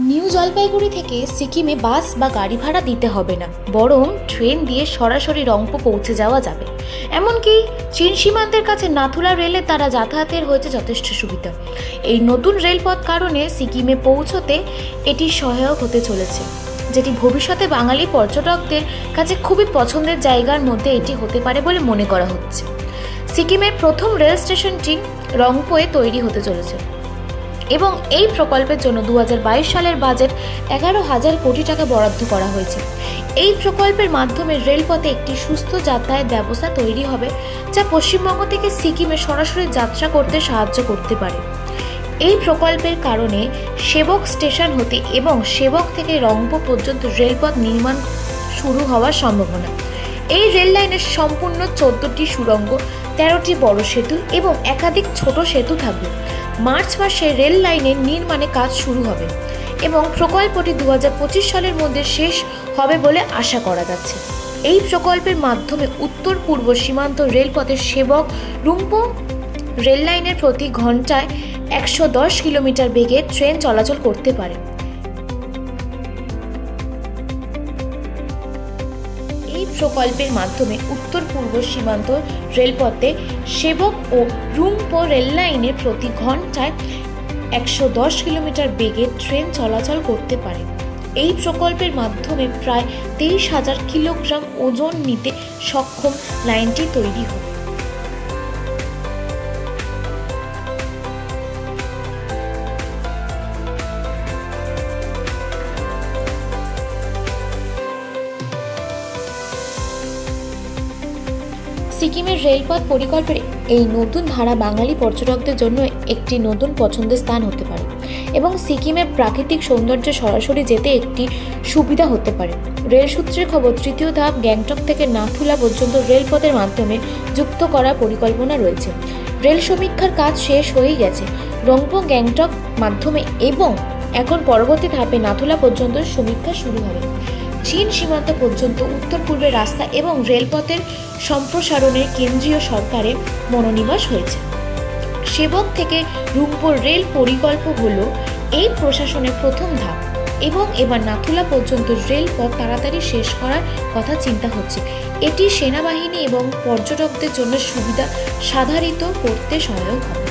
New Jalpaiguri থেকে সিকিমে বাস বা গাড়ি ভাড়া দিতে হবে না, বরং ট্রেন দিয়ে সরাসরি রংপো পৌঁছে যাওয়া যাবে। এমনকি চীন সীমান্তের কাছে নাথুলা রেলে তারা যাতায়াতের হয়েছে যথেষ্ট সুবিধা। এই নতুন রেলপথ কারণে সিকিমে পৌঁছতে এটি সহায়ক হতে চলেছে, যেটি ভবিষ্যতে বাঙালি পর্যটকদের কাছে খুবই পছন্দের জায়গার মধ্যে এটি হতে পারে বলে মনে করা হচ্ছে। সিকিমের প্রথম রেল স্টেশনটি রংপোয়ে তৈরি হতে চলেছে এবং এই প্রকল্পের জন্য 2022 সালের বাজেট 11,000 কোটি টাকা বরাদ্দ করা হয়েছে। এই প্রকল্পের মাধ্যমে রেলপথে একটি সুস্থ যাতায়াত ব্যবস্থা তৈরি হবে, যা পশ্চিমবঙ্গ থেকে সিকিমে সরাসরি যাত্রা করতে সাহায্য করতে পারে। এই প্রকল্পের কারণে সেবক স্টেশন হতে এবং সেবক থেকে রংপো পর্যন্ত রেলপথ নির্মাণ শুরু হওয়ার সম্ভাবনা। এই রেল লাইনের সম্পূর্ণ 14টি সুড়ঙ্গ, 13টি বড় সেতু এবং একাধিক ছোট সেতু থাকবে। মার্চ মাসে রেল লাইনের নির্মাণে কাজ শুরু হবে এবং প্রকল্পটি 2025 সালের মধ্যে শেষ হবে বলে আশা করা যাচ্ছে। এই প্রকল্পের মাধ্যমে উত্তর পূর্ব সীমান্ত রেলপথের সেবক রংপো রেল লাইনের প্রতি ঘন্টায় 110 কিলোমিটার বেগে ট্রেন চলাচল করতে পারে। এই প্রকল্পের মাধ্যমে উত্তর পূর্ব সীমান্ত রেলপথে সেবক ও রংপো রেল লাইনের প্রতি ঘন্টায় 110 কিলোমিটার বেগে ট্রেন চলাচল করতে পারে। এই প্রকল্পের মাধ্যমে প্রায় 23,000 কিলোগ্রাম ওজন নিতে সক্ষম লাইনটি তৈরি হবে। সিকিমের রেলপথ পরিকল্পনার এই নতুন ধারা বাঙালি পর্যটকদের জন্য একটি নতুন পছন্দের স্থান হতে পারে এবং সিকিমের প্রাকৃতিক সৌন্দর্য সরাসরি যেতে একটি সুবিধা হতে পারে। রেল সূত্রের খবর, তৃতীয় ধাপ গ্যাংটক থেকে নাথুলা পর্যন্ত রেলপথের মাধ্যমে যুক্ত করার পরিকল্পনা রয়েছে। রেল সমীক্ষার কাজ শেষ হয়ে গেছে রংপো গ্যাংটক মাধ্যমে এবং এখন পরবর্তী ধাপে নাথুলা পর্যন্ত সমীক্ষা শুরু হবে। চীন সীমান্ত পর্যন্ত উত্তর পূর্বের রাস্তা এবং রেলপথের সম্প্রসারণের কেন্দ্রীয় সরকারের মনোনিবেশ হয়েছে। সেবক থেকে রংপো রেল পরিকল্প হল এই প্রশাসনের প্রথম ধাপ এবং এবার নাথুলা পর্যন্ত রেলপথ তাড়াতাড়ি শেষ করার কথা চিন্তা হচ্ছে। এটি সেনাবাহিনী এবং পর্যটকদের জন্য সুবিধা সাধারিত করতে সহায়ক হবে।